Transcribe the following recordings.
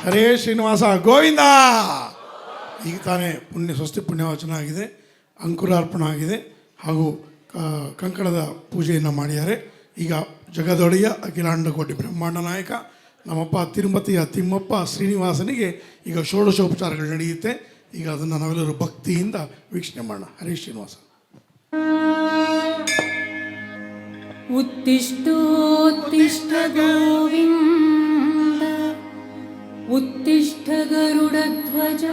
ಹರೇ ಶ್ರೀನಿವಾಸ ಗೋವಿಂದ. ಈಗ ತಾನೇ ಸ್ವಸ್ತಿ ಪುಣ್ಯವಚನ ಆಗಿದೆ, ಅಂಕುರಾರ್ಪಣ ಆಗಿದೆ ಹಾಗೂ ಕಂಕಣದ ಪೂಜೆಯನ್ನು ಮಾಡಿದ್ದಾರೆ. ಈಗ ಜಗದೊಡೆಯ ಅಖಿಲಾಂಡ ಕೋಟಿ ಬ್ರಹ್ಮಾಂಡ ನಾಯಕ ನಮ್ಮಪ್ಪ ತಿರುಪತಿಯ ತಿಮ್ಮಪ್ಪ ಶ್ರೀನಿವಾಸನಿಗೆ ಈಗ ಷೋಡಶೋಪಚಾರಗಳು ನಡೆಯುತ್ತೆ. ಈಗ ಅದನ್ನು ನಾವೆಲ್ಲರೂ ಭಕ್ತಿಯಿಂದ ವೀಕ್ಷಣೆ ಮಾಡೋಣ. ಹರೇ ಶ್ರೀನಿವಾಸ. ಉತ್ತಿಷ್ಠೋತ್ತಿಷ್ಠ ಗೋವಿಂದ ಉತ್ತಿಷ್ಠ ಗರುಡಧ್ವಜ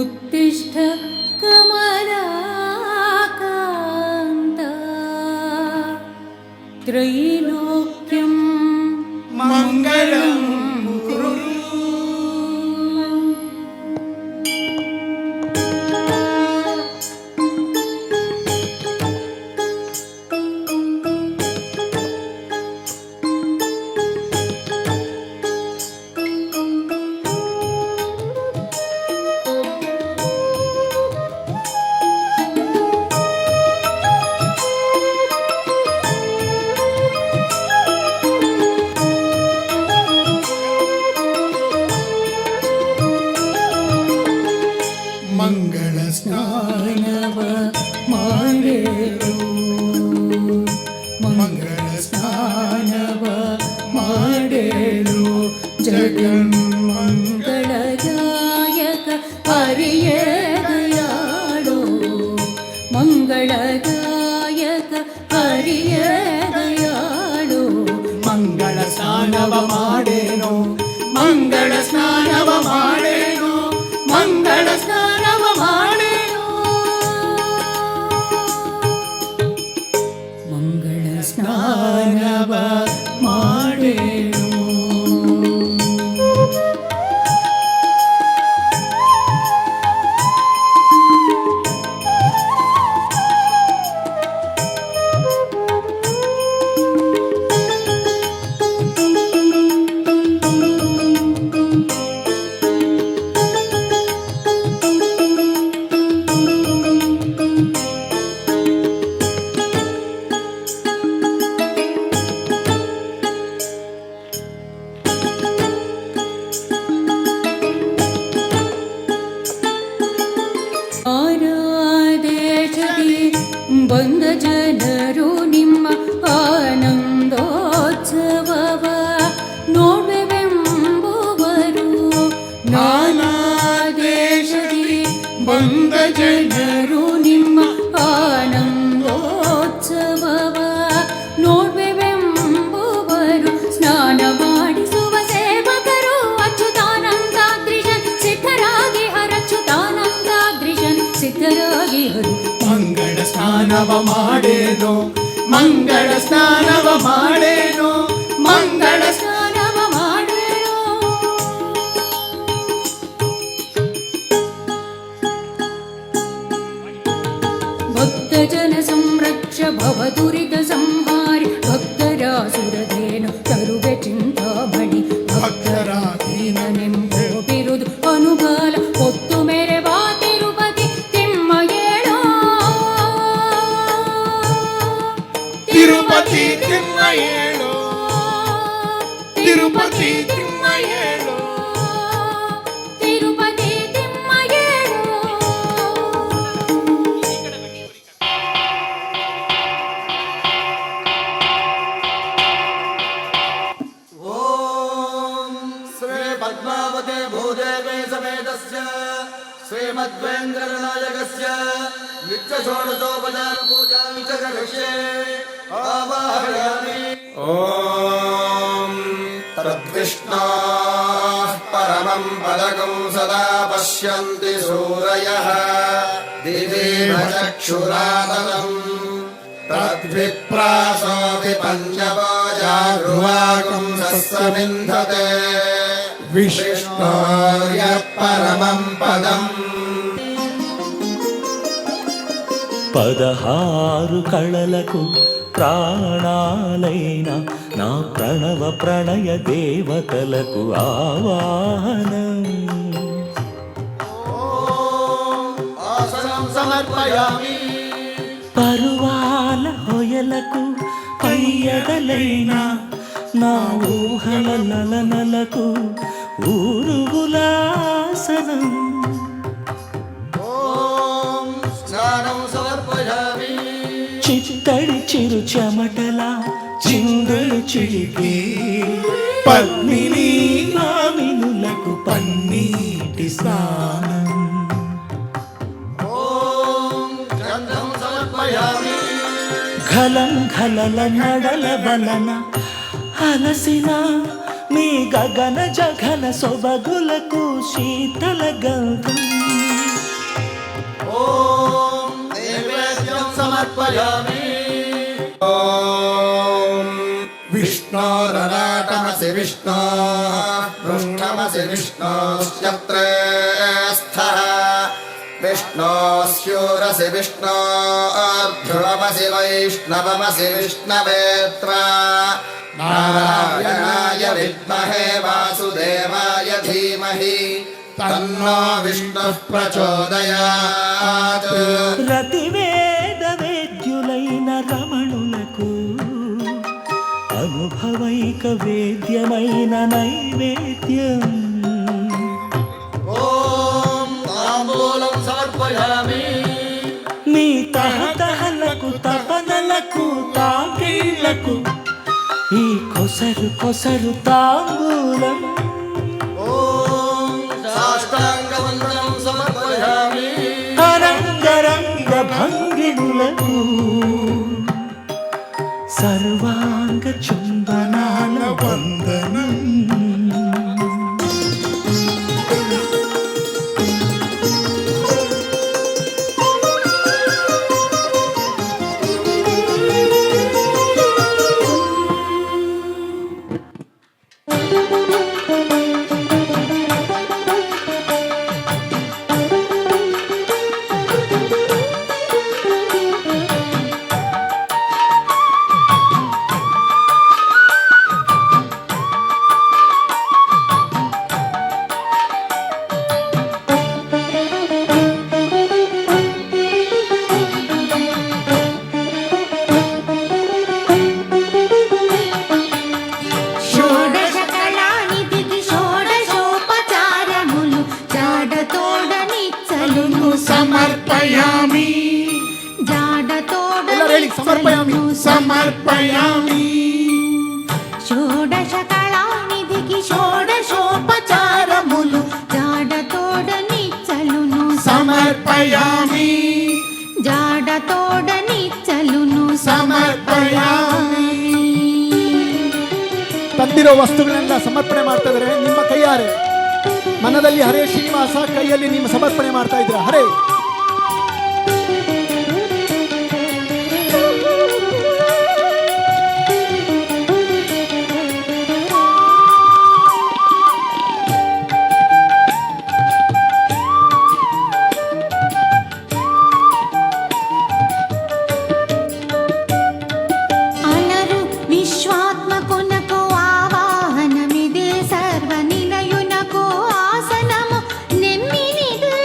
ಉತ್ತಿಷ್ಠ ಕಮಲಾಕಾಂತ ತ್ರೈಲೋಕ್ಯಂ ಮಂಗಳಂ ಕುರು. ಮಂಗಳ ಸ್ನಾನವ ಮಾಡೇಳು, ಮಂಗಳ ಸ್ನಾನವ ಮಾಡೇಳು, ಜಗನ್ಮಂಗಳದಾಯಕ ಹರಿಯೇ ದಯಾಳು, ಮಂಗಳದಾಯಕ ಹರಿಯೇ ದಯಾಳು. ಮಂಗಳ ಸ್ನಾನವ ಮಾಡೇನು, ಮಂಗಳ ಸ್ನಾನವ ಮಾಡೇನು, ಮಂಗಳ ಸ್ನಾನವ ಮಾಡೇನು, ಮಂಗಳ ಸ್ನಾನವ ಮಾಡೇನು. ಬಂದ ಜನರು ನಿಮ್ಮ ಆನಂದೋತ್ಸವವ ನೋಡುವೆಂಬುವರು, ನಾನಾ ದೇಶದಿ ಬಂದ ಜನರು ನಿಮ್ಮ ಆನಂದೋತ್ಸವವ ನೋಡುವೆಂಬುವರು. ಸ್ನಾನ ಮಾಡಿಸುವ ಸೇವಕರು ಅಚ್ಯುತಾನಂದಾದ್ರಿಜನ್ ಸಿದ್ಧರಾಗಿ ಹರಚ್ಯುತಾನಂದಾದ್ರಿಜನ್ ಸಿದ್ಧರಾಗಿ ಹರು. ಮಂಗಳ ಸ್ನಾನವ ಮಾಡೇನು, ಮಂಗಳ ಸ್ನಾನವ ಮಾಡೇನು, ಮಂಗಳ ಸ್ನಾನವ ಮಾಡೇನು. ಭಕ್ತ ಜನ ಸಂರಕ್ಷ ಭವದುರಿತ ಸಂಹಾರಿ, ಭಕ್ತರಾಸುರಧೇನು ತರುವೆ ಚಿಂತಾಮಣಿ, ಭಕ್ತರ ದೀನನೆಂಬೋ ಬಿರುದು ಅನುಗಾಲ ಹೊತ್ತು ಮೆರೆವಾ ತಿರುಪತಿ ತಿಮ್ಮ ಏಳೋ, ತಿರುಪತಿ ತಿಮ್ಮ ಏಳು, ತಿರುಪತಿ ತಿಮ್ಮ ಏಳು, ತಿರುಪತಿ ತಿಮ್ಮ ಏಳೋ. ಓಂ ಶ್ರೀ ಪದ್ಮಾವತಿ ಭೂದೇವಿ ಸಮೇತಸ್ಯ ಶ್ರೀಮದ್ವೇಂದ್ರನಾಯಕಸ್ಯ నిత్య షోడశోపచార పూజాం చ కరిష్యే ఆవాహయామి. ఓం తద్విష్ణోః పరమం పదకం సదా పశ్యంతి సూరయః దివేన చక్షురాతనం తద్విప్రాసోऽపి పంచభోజార్వాకం సస్సమింధతే విష్ణోర్యః పరమం పదం. 16 కళలకు ప్రాణాలైన నా ప్రణవ ప్రణయ దేవతలకు ఆవాహనం. ఆసనం సమర్పయామి. పరువాల హొయలకు పయ్యదలైన నా ఊహల లలనలకు ఊరుగులాసనం. ఓం స్నానం సమర్పయామి. చిత్తడి చిరు చెమటల చిందులు చిలికి పద్మిని నామినులకు పన్నీటి స్నానం. ఓం గంధం సమర్పయామి. ఘలం ఘలల నడల వలన అలసిన మీ గగన జఘన సొబగులకు శీతల గంధం. ఓం నైవేద్యం సమర్పయామి. ఓం విష్ణోరరాటమసి విష్ణో పృష్ఠమసి విష్ణోశ్చత్రే స్థః విష్ణోస్యూరసి విష్ణోర్ధ్రువమసి వైష్ణవమసి విష్ణవే త్వా నారాయణాయ విద్మహే వాసుదేవాయ ధీమహి తన్నో విష్ణుః ప్రచోదయాత్. రతివేద వేద్యులైన రమణులకు అనుభవైక వేద్యమైన నైవేద్యం. ఓం తాంబూలం సమర్పయామి. మీ తహతహలకు తపనలకు తాకిళ్లకు ఈ కొసరు కొసరు తాంబూలం. ఓం సాష్టాంగ వందనం సమర్పయామి. అరంగరంగ భంగిములకు సర్వాంగ చుంబనాల వందనం. షోడశకళానిధికి షోడశోపచారములు జాడతోడనిచ్చలును సమర్పయామి జాడతోడనిచ్చలును సమర్పయామి. షోడశకళానిధికి షోడశోపచారములు జాడతోడనిచ్చలును సమర్పయామి ಜಾಡತೋಡನಿಚ್ಚಲುನು ಸಮರ್ಪಯಾಮಿ. ತಂದಿರೋ ವಸ್ತುಗಳನ್ನೆಲ್ಲ ಸಮರ್ಪಣೆ ಮಾಡ್ತಾ ಇದ್ದಾರೆ ನಿಮ್ಮ ಕೈಯಾರೆ. ಮನದಲ್ಲಿ ಹರೇ ಶ್ರೀನಿವಾಸ, ಕೈಯಲ್ಲಿ ನೀವು ಸಮರ್ಪಣೆ ಮಾಡ್ತಾ ಇದ್ದೀರಾ. ಹರೇ అలరు విశ్వాత్మకునకు ఆవాహనమిదే సర్వనిలయునకు ఆసనము నెమ్మినిదే.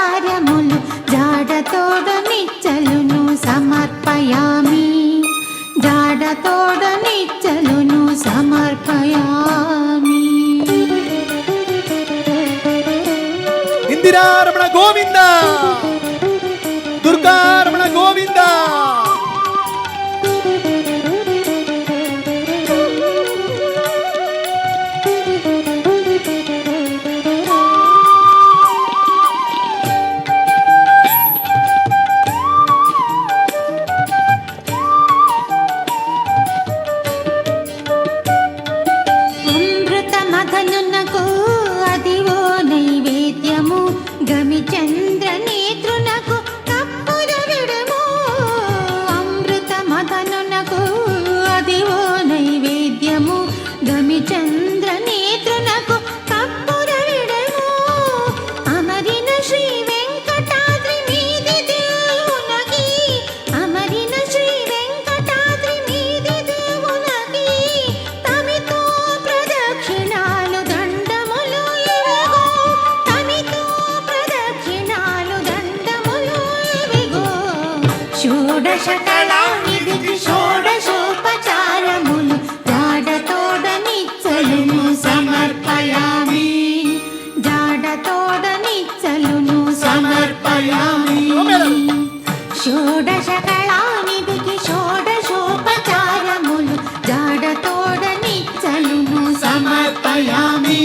సోపచారములు జాడతోడ నిచ్చలును సమర్పయామి జాడతోడ నిచ్చలును సమర్పయామి. ఇందిరారమణ గోవింద, దుర్గారమణ గోవింద. అమృత మదనునకు అదివో నైవేద్యము గమి చంద్ర నేత్రునకు కప్పుల విడము. అమృత మదనునకు అదివో నైవేద్యము గమి చంద్ర నేత్రునకు కప్పుల విడము. అమరిన శ్రీ వెంకటాద్రి మీది దేవునకి అమరిన శ్రీ వెంకటాద్రి మీది దేవునకి తమితో ప్రదక్షిణాలు దండములు ఇవిగో తమితో ప్రదక్షిణాలు దండములు ఇవిగో. షోడశ కళానిధికి షోడశోపచారములు జాడతోడ నిచ్చలును సమర్పయామి జాడతోడ నిచ్చలును సమర్పయామి. షోడశ కళానిధికి షోడశోపచారములు జాడతోడ నిచ్చలును సమర్పయామి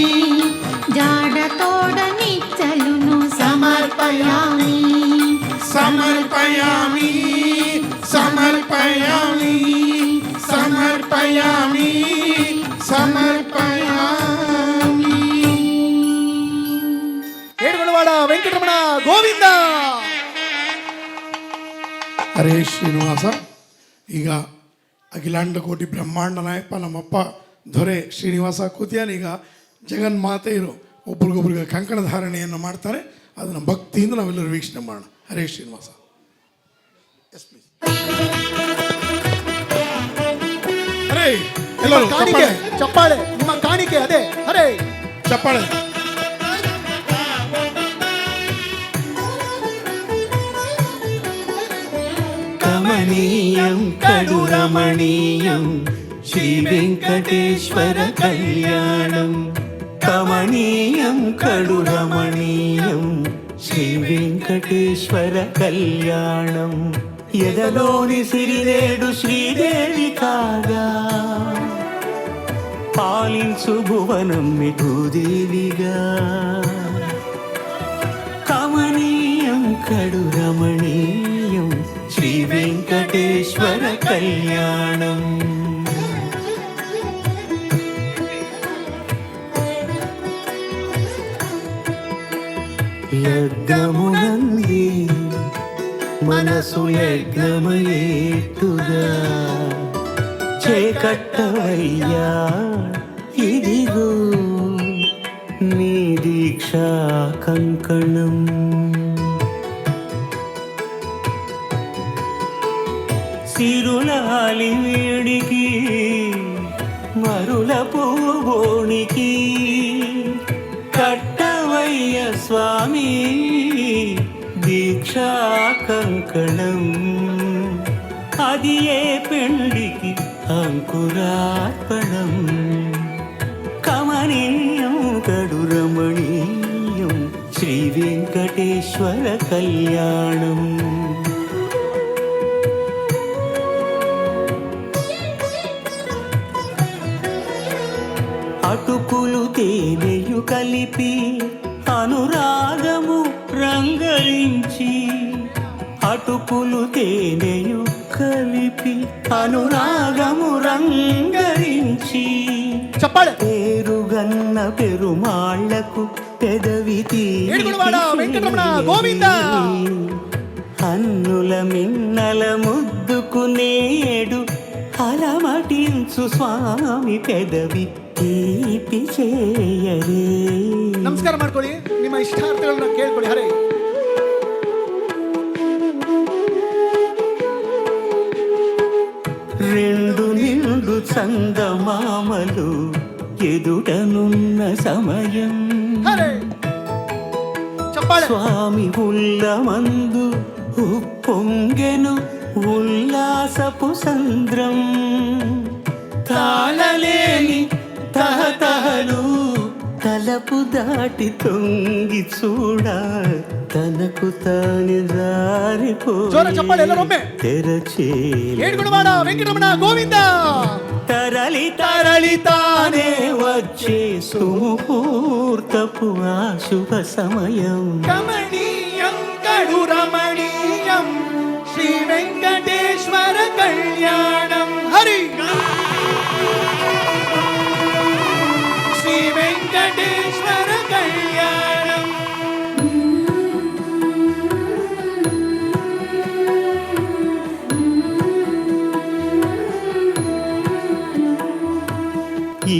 జాడతోడ నిచ్చలును సమర్పయామి సమర్పయామి సమర్పయామి సమర్పయామి సమర్పయామి. ఏడుగొండవాడ వెంకటరమణ గోవింద. ಹರೇ ಶ್ರೀನಿವಾಸ. ಈಗ ಅಖಿಲಾಂಡ ಕೋಟಿ ಬ್ರಹ್ಮಾಂಡ ನಾಯಕ ನಮ್ಮಪ್ಪ ದೊರೆ ಶ್ರೀನಿವಾಸ ಕೂತಿಯಾನ ಈಗ ಜಗನ್ಮಾತೆಯರು ಒಬ್ರಿಗೊಬ್ರಿಗೆ ಕಂಕಣ ಧಾರಣೆಯನ್ನು ಮಾಡ್ತಾರೆ. ಅದನ್ನು ಭಕ್ತಿಯಿಂದ ನಾವೆಲ್ಲರೂ ವೀಕ್ಷಣೆ ಮಾಡೋಣ. ಹರೇ ಶ್ರೀನಿವಾಸ. Yes please. ಹರೇ ಎಲ್ಲರೂ ಕಾಣಿಕೆ ಚಪ್ಪಾಳೆ, ನಿಮ್ಮ ಕಾಣಿಕೆ ಅದೇ. ಹರೇ ಚಪ್ಪಾಳೆ. కమనీయం కడు రమణీయం శ్రీ వెంకటేశ్వర కళ్యాణం. కమనీయం కడు రమణీయం శ్రీ వెంకటేశ్వర కళ్యాణం. ఎదలోని సిరినేడు శ్రీదేవి కాగా పాలించు భువనం మిఠుదేవిగా. కమనీయం కడు రమణీయం శ్రీ వెంకటేశ్వర కళ్యాణం. యజ్ఞమునంది మనసు యజ్ఞమయేట్టుగా చేకట్టవయ్యా ఇదిగో నీ దీక్షా కంకణం. సిరులాలి వేడికి మరుల పువ్వునికి కట్టవయ్య స్వామి దీక్షా కంకణం. అది ఏ పెళ్లికి అంకురార్పణం. కమనీయం కడు రమణీయం శ్రీ వెంకటేశ్వర కళ్యాణం. అటుకులు తేనెయు కలిపి అనురాగము రంగరించి. అటుకులు తేనెయు కలిపి అనురాగము రంగరించి. చప్పాಳೆ. పేరుగన్న పెరుమాళ్లకు పెదవి ఏడుగొండవాడ వెంకటరమణ గోవింద. అన్నుల మిన్నల ముద్దుకు నేడు అలమటించు స్వామి పెదవి తీపి చేయరే. ನಮಸ್ಕಾರ ಮಾಡ್ಕೊಳ್ಳಿ, ನಿಮ್ಮ ಇಷ್ಟಾರ್ಥಗಳನ್ನ ಕೇಳ್ಕೊಳ್ಳಿ. ಹರೇ రెండు నిండు చందమామలు ఎదుటనున్న సమయం. హరే చప్పాಳೆ. స్వామి ఉల్లమందు ఉప్పొంగెను ఉల్లాసపు సంద్రం, తాళలేని తహతహలు తలపు దాటి తొంగి చూడ తనకు తాను జోర చప్పాಳೆ, ఎలా రొమ్మే? తెరచే ఏడుగుడవాడ వెంకటరమణ గోవింద. తరలి తరలి తానే వచ్చే సుముహూర్తపు ఆ శుభ సమయం. కమనీయం కడు రమణీయం శ్రీ వెంకటేశ్వర కళ్యాణం. హరి శ్రీ వెంకటేశ్వర కళ్యాణం.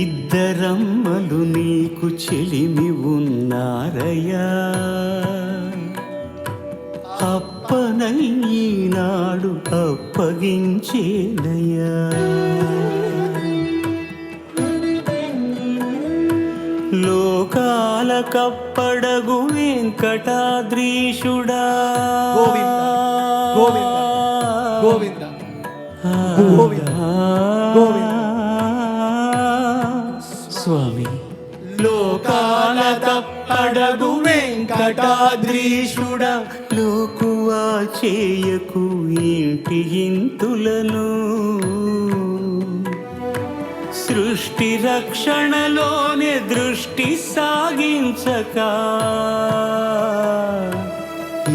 ఇద్దరమ్మలు నీకు చెలిమి ఉన్నారయ్యా, అప్పనయ్యనాడు అప్పగించేనయ్యా. లోకాల కప్పడగు వెంకటాద్రీషుడా గోవింద గోవింద గోవింద గోవింద గోవింద. స్వామి లోకాల కప్పడగు వెంకటాద్రీషుడా, లోకువా చేయకు ఇంటి ఇంతులను, సృష్టి రక్షణలోనే దృష్టి సాగించక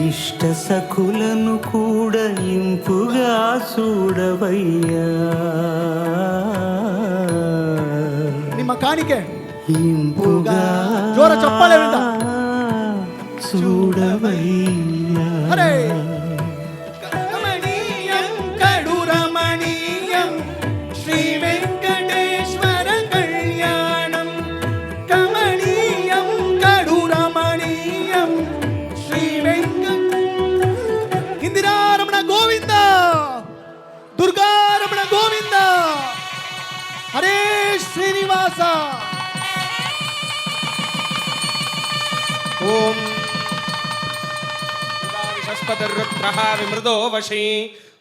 ఇష్ట సఖులను కూడా ఇంపుగా చూడవయ్యా. ನಿಮ್ಮ ಕಾಣಿಕೆ ఇంపుగా జోర చప్పాಳೆ వింద. చూడవయ్యా. హరే కమనీయం కడు రమణీయం శ్రీ వెంకటేశ్వర కళ్యాణం. కమనీయం కడు రమణీయం శ్రీ ఇందిరారమణ గోవింద, దుర్గారమణ గోవింద. హరే శ్రీనివాస. ఓం విశస్పతిరుద్రః విమృదో వశీ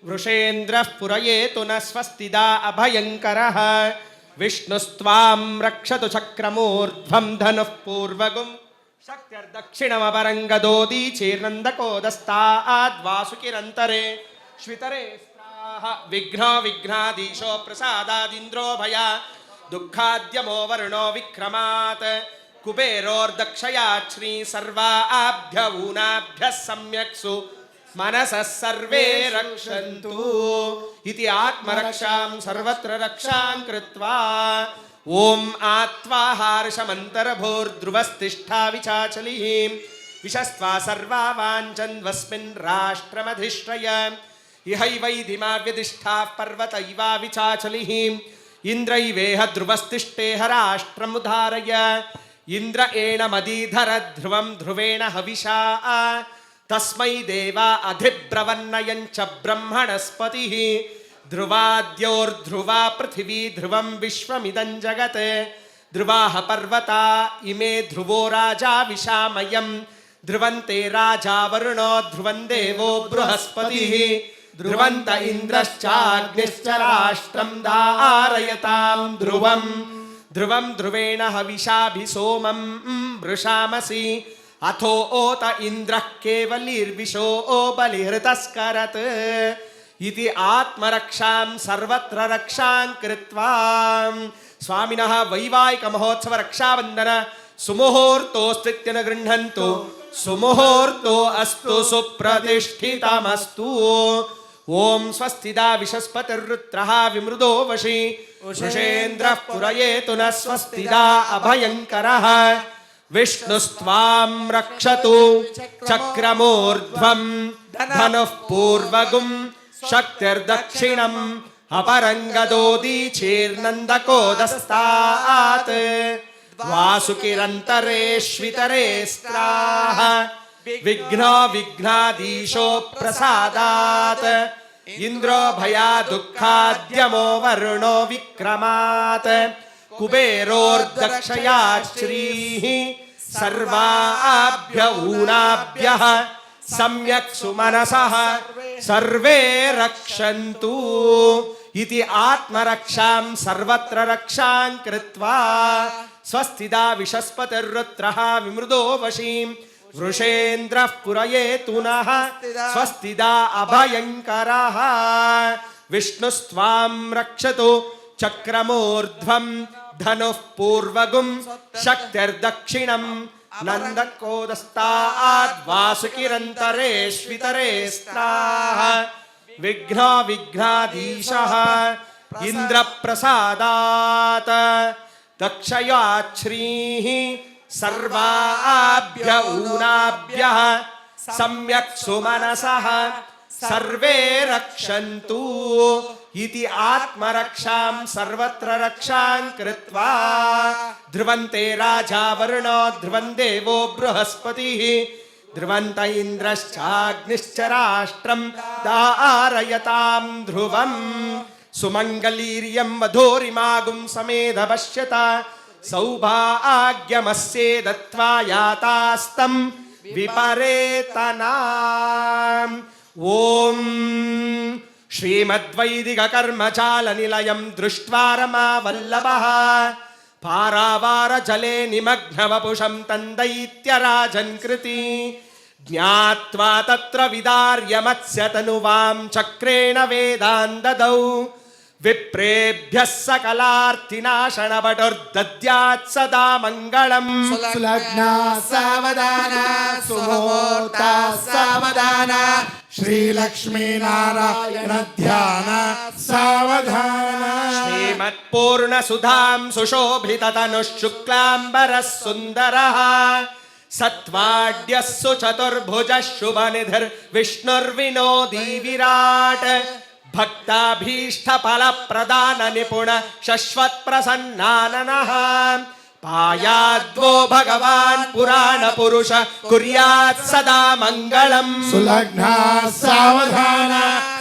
వృషేంద్రః పురయేతు న స్వస్తిదా అభయంకరః. విష్ణుస్త్వాం రక్షతు చక్రమూర్ధ్వం ధనుః పూర్వగుం శక్తిర్దక్షిణమపరంగదోదీ చీర్నందకోదస్తాద్వాసుకిరంతరే శ్వితరే స్త్రాః. విఘ్నో విఘ్నాధీశో ప్రసాదాదింద్రో భయ దుఃఖాద్యమో వరుణో విక్రమాత్. కుబేరోర్దక్షయాచ్రీ సర్వాభ్య ఊనాభ్యః సమ్యక్సు మనసః సర్వే రక్షन्तు. ఇతి ఆత్మరక్షాం సర్వత్ర రక్షాం కృత్వా ఓం ఆత్వాహార్షమంతరభూర్ధ్రువస్తిష్ఠా విచాచలిః. విశస్త్వా సర్వా వాञ्छन्वस्मिन् రాష్ట్రమధిష్ఠయ. ఇహైవైధిమా వ్యధిష్ఠాః పర్వత ఇవా విచాచలిః. ఇంద్రైవేహ ధ్రువస్తిష్ఠేహ రాష్ట్రముధారయ. ఇంద్ర ఏణమదీధర ధ్రువం ధ్రువేణ హవిషా. తస్మై దేవా అధిబ్రవన్నయం చ బ్రహ్మణస్పతిః. ధ్రువాద్యోర్ధ్రువా పృథివీ ధ్రువం విశ్వమిదం జగత్. ధ్రువాః పర్వతా ఇమే ధ్రువో రాజా విశామయం. ధ్రువంతే రాజా వరుణో ధ్రువం దేవో బృహస్పతిః. ధ్రువంత ఇంద్రశ్చాగ్నిశ్చ రాష్ట్రం ధారయతాం ధ్రువం. ధ్రువం ధ్రువేణ హవిషాభిసోమం వృషామసి. అథో ఓత ఇంద్రః కేవలీర్విశో బలిహృతస్కరత్. ఇది ఆత్మరక్షాం సర్వత్ర రక్షాం కృత్వా స్వామినః వైవాహిక మహోత్సవ రక్షాబంధన సుముహూర్తోస్తిత్యన గృహ్ణन्तు. సుముహూర్తో అస్తు సుప్రతిష్ఠితమస్తు. ఓం స్వస్తిదా విశస్పతిరుద్రః విమృదో వశీ వృషేంద్రః పురయేతు న స్వస్తిదా అభయంకరః. విష్ణుస్త్వాం రక్షతు చక్రమూర్ధ్వం ధనుః పూర్వగుం శక్తిర్దక్షిణం అపరంగదోదీ చీర్నందకోదస్తాత్. వాసుకిరంతరే శ్వితరే స్త్రాః. విఘ్నో విఘ్నాధీశో ప్రసాదాత్. ఇంద్రో భయా దుఃఖాద్యమో వరుణో విక్రమాత్. కుబేరోర్దక్షయాశ్రీః सर्वाभ्य ऊनाभ्यः सम्यक् सुमनसः सर्वे रक्षन्तु इति आत्मरक्षां सर्वत्र रक्षां कृत्वा स्वस्तिदा विशस्पतिर्रुद्रः विमृदो वशीं वृषेन्द्रः पुरयेतु नः स्वस्तिदा अभयङ्करः विष्णुस्त्वां रक्षतु चक्रमूर्ध्वं धनुः पूर्वगुं शक्तिर्दक्षिणं नन्दकोदस्ताद्वासुकिरन्तरेष्वितरे स्त्राः विघ्नो विघ्नाधीशः इन्द्रप्रसादात् दक्षयाच्छ्रीः सर्वाभ्य ऊनाभ्यः सम्यक् सुमनसः सर्वे रक्षन्तु इति आत्मरक्षां सर्वत्र रक्षां कृत्वा ध्रुवन्ते राजा वरुणो ध्रुवं देवो बृहस्पतिः ध्रुवन्त इन्द्रश्चाग्निश्च राष्ट्रं धारयतां ध्रुवम् सुमङ्गलीर्यं वधूरिमागुं समेध पश्यत सौभाग्यमस्ये दत्त्वा यातास्तं विपरेतनाम् ॐ श्रीमद्वैदिककर्मचालनिलयं दृष्ट्वा रमावल्लभः पारावारजले निमग्नवपुषं तन्दैत्यराजन् कृति ज्ञात्वा तत्र विदार्य मत्स्यतनुवां चक्रेण वेदान् ददौ विप्रेभ्यः सकलार्थिनाशनपटुर्दद्यात् सदा मङ्गलम् सुलग्ना सावधान सुमुहूर्ता सावधान श्रीलक्ष्मीनारायण ध्यान सावधान श्रीमत्पूर्णसुधां सुशोभिततनुः शुक्लाम्बरः सुन्दरः सत्वाड्यः सुचतुर्भुजः शुभनिधिर्विष्णुर्विनोदी विराट् भक्ताभीष्टफलप्रदान निपुण शश्वत्प्रसन्नाननः पायाद्वो भगवान् पुराणपुरुष कुर्यात् सदा मङ्गलम् सुलग्ना सावधान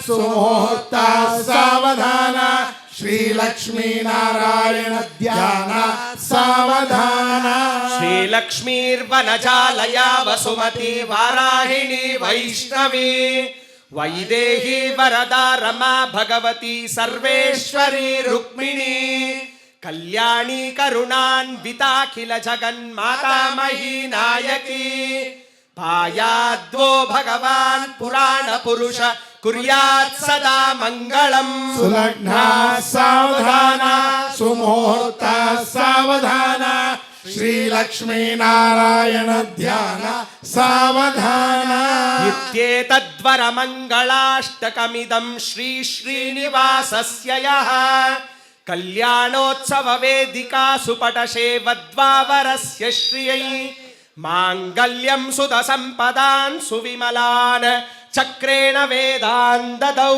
सुमुहूर्ता सावधान श्रीलक्ष्मीनारायण ध्यान सावधान श्रीलक्ष्मीर्वनजालया वसुमती वाराहिणी वैष्णवी वैदेही वरदा रमा भगवती सर्वेश्वरी रुक्मिणी कल्याणी करुणान्विताखिल जगन्मातामही नायकी पायाद्वो भगवान् पुराणपुरुष कुर्यात् सदा मङ्गलम् सुलग्ना सावधान सुमुहूर्ता सावधान श्रीलक्ष्मीनारायण ध्यान सावधान इत्येतद्वरमङ्गलाष्टकमिदं श्री श्रीनिवासस्य यः कल्याणोत्सववेदिका सुपटशे वद्वावरस्य श्रियै माङ्गल्यं सुतसम्पदान् सुविमलान् चक्रेण वेदान् ददौ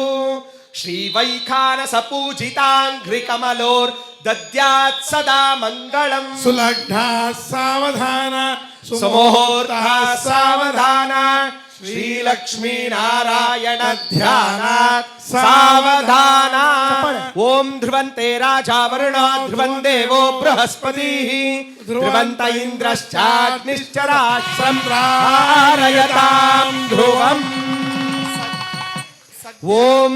श्रीवैखानसपूजिताङ्घ्रिकमलोर्दद्यात् सदा मङ्गलम् सुलग्ना सावधान सुमुहूर्तः सावधान श्रीलक्ष्मीनारायण ध्यान सावधान ॐ ध्रुवन्ते राजा वरुणो ध्रुवं देवो बृहस्पतिः ध्रुवन्त इन्द्रश्चाग्निश्च राष्ट्रं धारयतां ध्रुवम् ॐ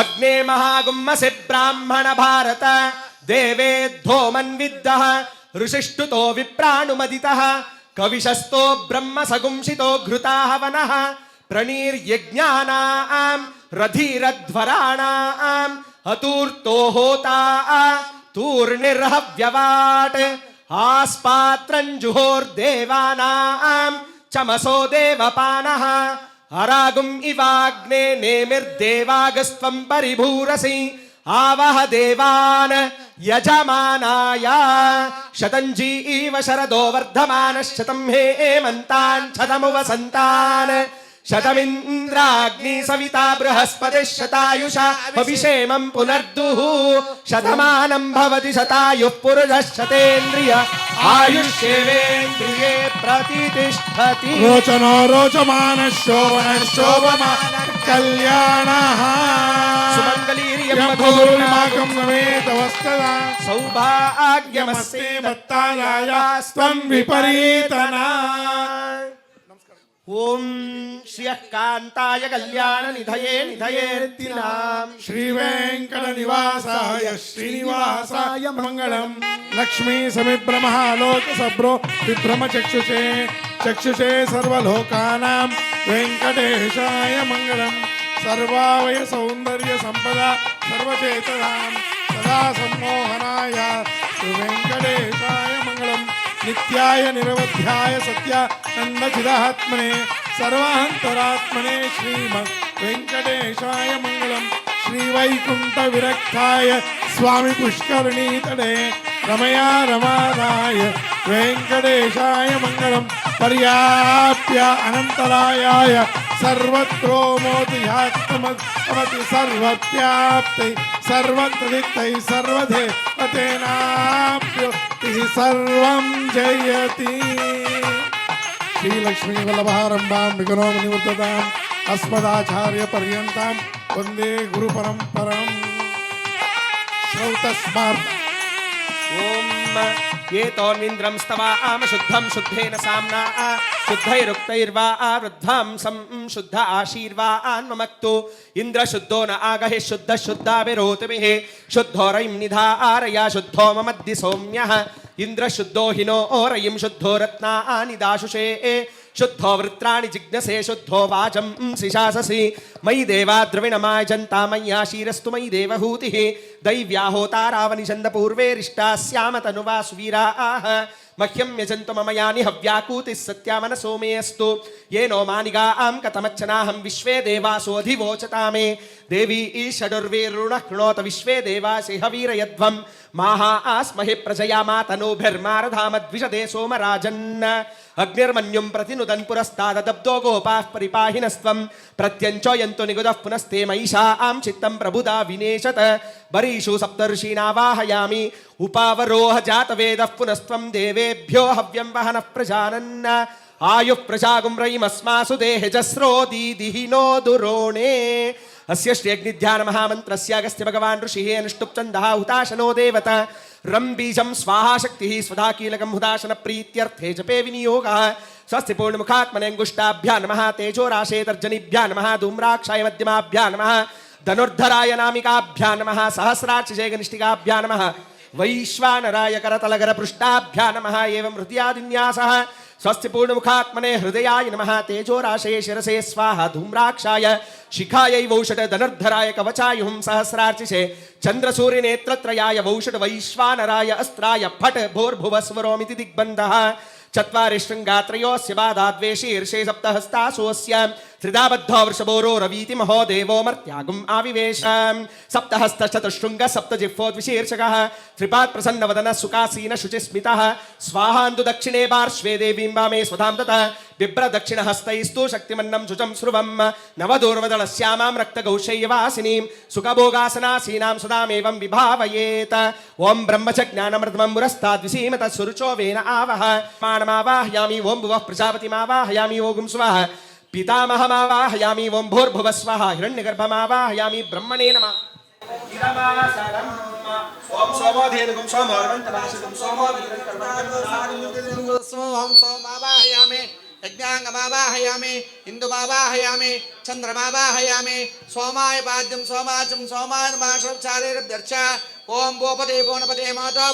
अग्ने महागुम्मसि ब्राह्मण भारत देवेद्धो मन्विद्धः ऋषिष्टुतो विप्राणुमदितः कविशस्तो ब्रह्म सगुंसितो घृताः वनः प्रणीर्यज्ञानां रधिरध्वराणाम् अतूर्तो होता तूर्णिर्हव्यवाट् आस्पात्रञ्जुहोर्देवानां चमसो देवपानः अरागुम् इवाग्ने नेमिर्देवागस्त्वं परिभूरसि आवह देवान् यजमानाय शतञ्जी इव शरदो वर्धमानः शतं हेमन्तान् शतमु वसन्तान् शतमिन्द्राग्नि सविता बृहस्पतिः शतायुषा भविषेमं पुनर्दुः शतमानं भवति शतायुः पुरुषः शतेन्द्रिय आयुष्येवेन्द्रिये प्रतितिष्ठति रोचनो रोचमान शोभन शोभमान कल्याणः सुमङ्गलीर्य सौभाग्यं मधुरिमाकं नवेतवस्तदा सौभाग्यमस्ते दत्तादायास्त्वं विपरीतना ओम श्रियः कान्ताय कल्याण निधये निधयेर्तिनाम श्रीवेङ्कटनिवासाय श्रीनिवासाय मङ्गलम् लक्ष्मी समिभ्रमहालोक सब्रो विभ्रमचक्षुषे चक्षुषे सर्वलोकानां वेङ्कटेशाय मङ्गलम् सर्वावय सौन्दर्य सम्पदा सर्वचेतनां सदा सम्मोहनाय वेङ्कटेशाय मङ्गलम् नित्याय निरवध्याय सत्यानन्दचिदात्मने सर्वान्तरात्मने श्रीमद् वेङ्कटेशाय मङ्गलम् श्रीवैकुण्ठविरक्ताय स्वामी पुष्करणीतटे रमया रमादाय वेङ्कटेशाय मङ्गलम् पर्याप्य अनन्तरायाय सर्वत्रोमोदिहात्मति सर्वव्याप्तै सर्वतदित्तै सर्वदेवतेनाप्युक्तिः सर्वं जयति श्रीलक्ष्मी वल्लभारम्भां विघ्नोपनिवर्तताम् अस्मदाचार्यपर्यन्तां वन्दे गुरुपरम्पराम् श्रौतस्मार्थ ओम ये तोन्विन्द्रं स्तवाम शुद्धं शुद्धेन साम्ना शुद्धैरुक्तैर्वा वृद्धां सं शुद्ध आशीर्वान् ममक्तु इंद्र शुद्धो न आगहे शुद्ध शुद्धाभिरोतिभिः शुद्धो रयिं निधारया शुद्धो ममद्दि सौम्यः इंद्र शुद्धो हिनो रयिं शुद्धो रत्नानि दाशुषे शुद्धो वृत्राणि जिज्ञसे शुद्धो वाचं शिशाससि मयि देवा द्रविणमाय जन्ता मय्याशीरस्तु मयि देवहूतिः दैव्या होतारावनिषन्द पूर्वेरिष्टा स्याम तनुवा सुवीराः मह्यं यजन्तु मम यानि हव्याकूतिः सत्यामनसो मे अस्तु येनो मानिगां कथमच्चनाहं विश्वे देवासो अधिवोचता मे देवी षडुर्वीरुणः कृणोत विश्वे देवासि हवीरयध्वं माहा आस्महे प्रजया मातनोभिर्मारधामद्विषदे सोमराजन् अग्निर्मन्युं प्रतिनुदन् पुरस्तादब्दो गोपाः परिपाहिनस्त्वं प्रत्यञ्चो यन्तु निगुदः पुनस्ते मयिषां चित्तं प्रबुधा विनेशत बरीषु सप्तर्षीणावाहयामि उपावरोह जातवेदः पुनस्त्वं देवेभ्यो हव्यं वहनः प्रजानन् आयुः प्रजागुं रयिमस्मासु देहजस्रो दीदिहिनो दुरोणे अस्य श्रीयज्ञध्यान महामन्त्रस्य अगस्त्य भगवान् ऋषिः अनुष्टुप् हुताशनो देवता रं बीजं स्वाहा शक्तिः स्वधा कीलकं हुदाशन प्रीत्यर्थे जपे विनियोगः स्वस्ति पूर्णमुखात्मने अंगुष्टाभ्यां नमः तेजोराशे तर्जनीभ्यां नमः धूम्राक्षाय मध्यमाभ्यां नमः धनुर्धराय नामिकाभ्यां नमः सहस्राक्षजयगनिष्ठिकाभ्यां नमः वैश्वानराय करतलगरपृष्ठाभ्यां नमः एवं हृदयादिन्यासः स्वस्ति पूर्णमुखात्मने हृदयाय नमः तेजोराशे शिरसे स्वाहा धूम्राक्षाय शिखायै वौषट धनुर्धराय कवचाय हुं सहस्रार्चिषे चन्द्रसूर्यनेत्रत्रयाय वौषट वैश्वानराय अस्त्राय फट भोर्भुवस्वरोमिति दिग्बन्धः चत्वारि शृङ्गात्रयोऽस्य बाधाद्वेषीर्षे सप्तहस्तासोऽस्य त्रिदाबद्धो वृषभोरो रवीति महो देवो मर्त्यागुम् आविवेश सप्तहस्तचतुःशृङ्गः सप्तजिह्वोद्विशीर्षकः त्रिपात् प्रसन्नवदनः सुखासीन शुचिस्मितः स्वाहान्तु दक्षिणे पार्श्वे देवीं वामे स्वधां ततः बिभ्र दक्षिणहस्तैस्तु शक्तिमन्नं शुचं स्रुवं नवदूर्वदलश्यामां रक्तगौशैयवासिनीं सुखभोगासनासीनां सदामेवं विभावयेत ॐ ब्रह्मज्ञानमृतमं पुरस्ताद्विसीमतः सुरुचो वेन आवह मानमावाहयामि ॐ भुवः प्रजापतिमावाहयामि ओगुं स्वः पितामहमावाहयामि ॐ भूर्भुवः स्वः हिरण्यगर्भमावाहयामि ब्रह्मणे नमः ओम सोमोधेनुगुं सोमोर्वन्तभाषितुं सोमो सोमं सोमावाहयामि यज्ञांगमावाहयामि इंदुमावाहयामि चंद्रमावाहयामि सोमाय पाद्यं सोमाचं सोमाय नमः चारेरभ्यर्चा ओम भूपते भुवनपते माता